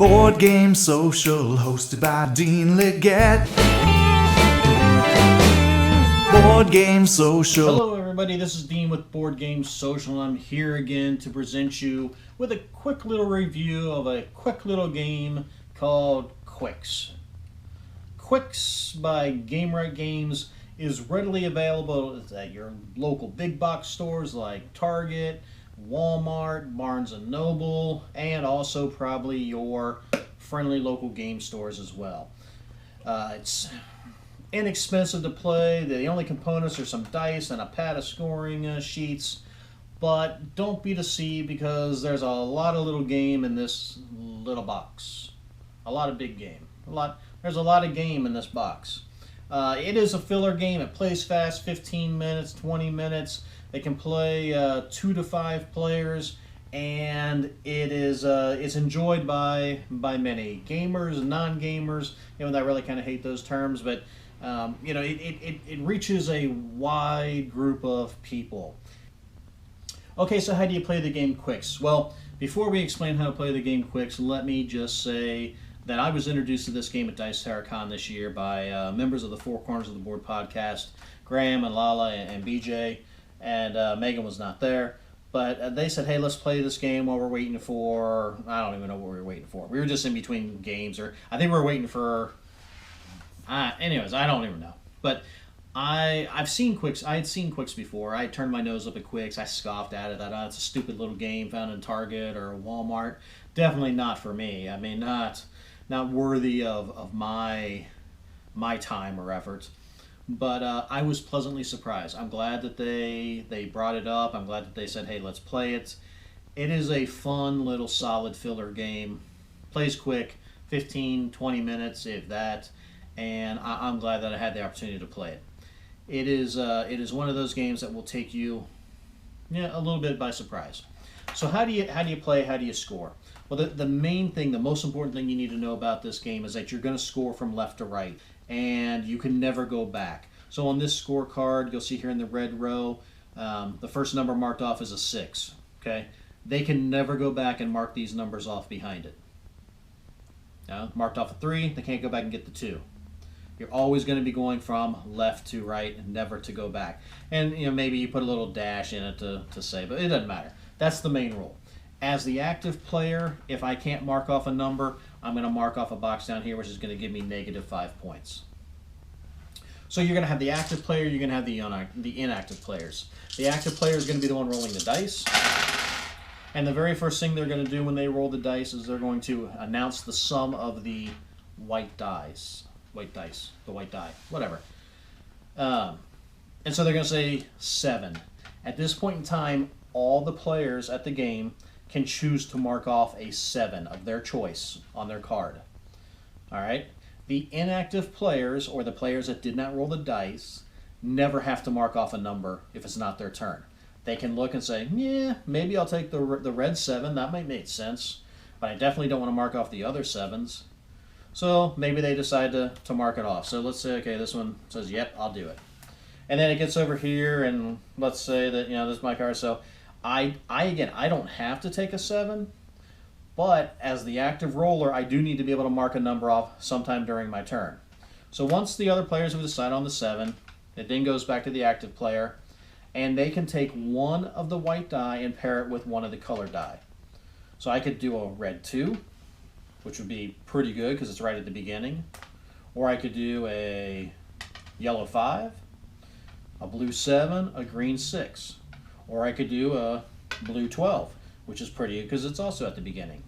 Board Game Social, hosted by Dean Liggett. Board Game Social. Hello everybody, this is Dean with Board Game Social. I'm here again to present you with a quick little review of a quick little game called Qwixx. Qwixx by Game Right Games is readily available at your local big box stores like Target, Walmart, Barnes & Noble, and also probably your friendly local game stores as well. It's inexpensive to play. The only components are some dice and a pad of scoring sheets, but don't be deceived because there's a lot of little game in this little box. A lot of big game. There's a lot of game in this box. It is a filler game. It plays fast, 15 minutes, 20 minutes. They can play 2 to 5 players, and it's enjoyed by many gamers, non-gamers. Even though I really kind of hate those terms, but it reaches a wide group of people. Okay, so how do you play the game Qwixx? Well, before we explain how to play the game Qwixx, let me just say that I was introduced to this game at Dice TerraCon this year by members of the Four Corners of the Board podcast, Graham and Lala and BJ, and Megan was not there. But they said, hey, let's play this game while we're waiting for, I don't even know what we were waiting for. We were just in between games, or I think we were waiting for, anyways, I don't even know. But I've seen Qwixx. I had seen Qwixx before. I turned my nose up at Qwixx. I scoffed at it. That it's a stupid little game found in Target or Walmart. Definitely not for me. I mean, not worthy of my time or efforts. But I was pleasantly surprised. I'm glad that they brought it up. I'm glad that they said, hey, let's play it. It is a fun little solid filler game. Plays quick, 15, 20 minutes, if that. And I'm glad that I had the opportunity to play it. It is one of those games that will take you a little bit by surprise. So how do you play? How do you score? Well, the main thing, the most important thing you need to know about this game is that you're going to score from left to right, and you can never go back. So on this scorecard, you'll see here in the red row, the first number marked off is a 6. Okay, they can never go back and mark these numbers off behind it. Marked off a 3, they can't go back and get the 2. You're always going to be going from left to right and never to go back. And maybe you put a little dash in it to say, but it doesn't matter. That's the main rule. As the active player, if I can't mark off a number, I'm going to mark off a box down here, which is going to give me -5 points. So you're going to have the active player, you're going to have the inactive players. The active player is going to be the one rolling the dice. And the very first thing they're going to do when they roll the dice is they're going to announce the sum of the white dice. The white die, whatever. And so they're going to say 7. At this point in time, all the players at the game can choose to mark off a 7 of their choice on their card. All right? The inactive players, or the players that did not roll the dice, never have to mark off a number if it's not their turn. They can look and say, yeah, maybe I'll take the red 7. That might make sense. But I definitely don't want to mark off the other 7s. So maybe they decide to mark it off. So let's say, okay, this one says, yep, I'll do it. And then it gets over here, and let's say that, this is my card. So I don't have to take a 7, but as the active roller, I do need to be able to mark a number off sometime during my turn. So once the other players have decided on the 7, it then goes back to the active player, and they can take one of the white die and pair it with one of the colored die. So I could do a red 2, which would be pretty good because it's right at the beginning. Or I could do a yellow 5, a blue 7, a green 6. Or I could do a blue 12, which is pretty good because it's also at the beginning.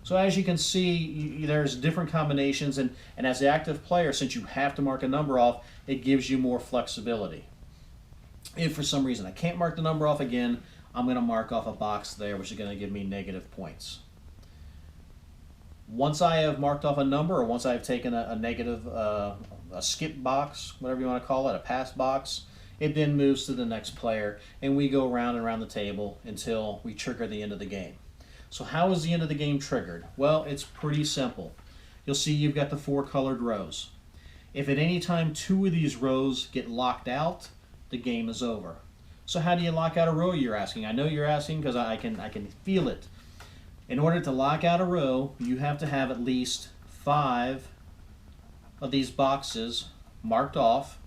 So as you can see, there's different combinations, and as the active player, since you have to mark a number off, it gives you more flexibility. If for some reason I can't mark the number off again, I'm going to mark off a box there, which is going to give me negative points. Once I have marked off a number, or once I have taken a negative, a skip box, whatever you want to call it, a pass box, it then moves to the next player, and we go round and round the table until we trigger the end of the game. So how is the end of the game triggered? Well, it's pretty simple. You'll see you've got the 4 colored rows. If at any time 2 of these rows get locked out, the game is over. So how do you lock out a row, you're asking? I know you're asking because I can feel it. In order to lock out a row, you have to have at least 5 of these boxes marked off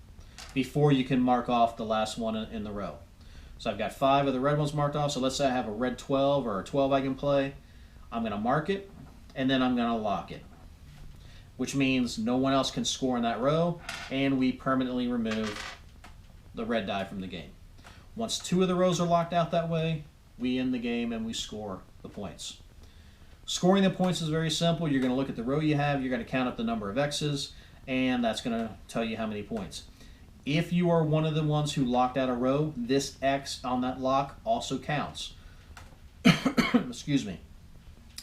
before you can mark off the last one in the row. So I've got 5 of the red ones marked off. So let's say I have a red 12 or a 12 I can play. I'm going to mark it, and then I'm going to lock it, which means no one else can score in that row, and we permanently remove the red die from the game. Once 2 of the rows are locked out that way, we end the game and we score the points. Scoring the points is very simple. You're going to look at the row you have, you're going to count up the number of X's, and that's going to tell you how many points. If you are one of the ones who locked out a row, this X on that lock also counts. Excuse me.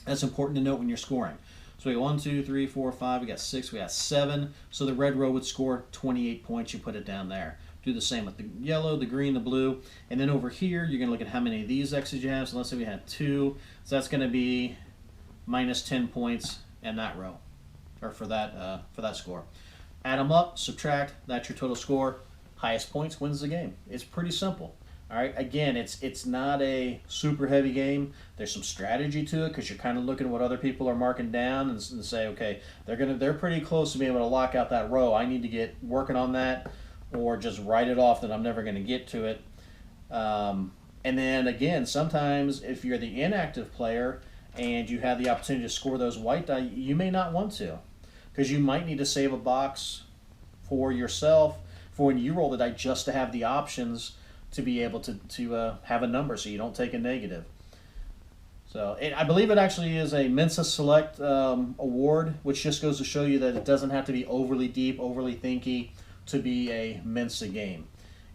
That's important to note when you're scoring. So we got 1, 2, 3, 4, 5, we got 6, we got 7. So the red row would score 28 points. You put it down there. Do the same with the yellow, the green, the blue. And then over here, you're going to look at how many of these X's you have. So let's say we had 2. So that's going to be minus 10 points in that row, or for that score. Add them up, subtract, that's your total score. Highest points wins the game. It's pretty simple. All right, again, it's not a super heavy game. There's some strategy to it because you're kind of looking at what other people are marking down and say, okay, they're pretty close to being able to lock out that row. I need to get working on that, or just write it off that I'm never going to get to it. And then again, sometimes if you're the inactive player and you have the opportunity to score those white die, you may not want to, because you might need to save a box for yourself for when you roll the die, just to have the options to be able to have a number so you don't take a negative. So I believe it actually is a Mensa Select award, which just goes to show you that it doesn't have to be overly deep, overly thinky to be a Mensa game.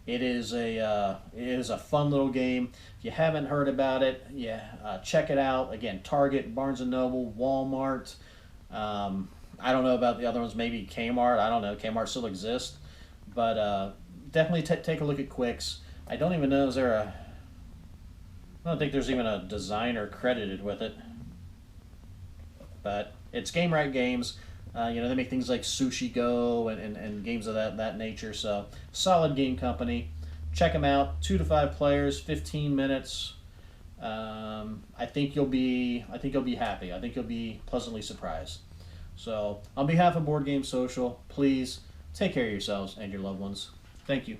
It is a fun little game. If you haven't heard about it, check it out. Again, Target, Barnes & Noble, Walmart. I don't know about the other ones, maybe Kmart. I don't know. Kmart still exists. But definitely take a look at Qwixx. I don't even know, I don't think there's even a designer credited with it. But it's Game Right Games. They make things like Sushi Go and games of that nature. So solid game company. Check them out. 2 to 5 players, 15 minutes. I think you'll be happy. I think you'll be pleasantly surprised. So on behalf of Board Game Social, please take care of yourselves and your loved ones. Thank you.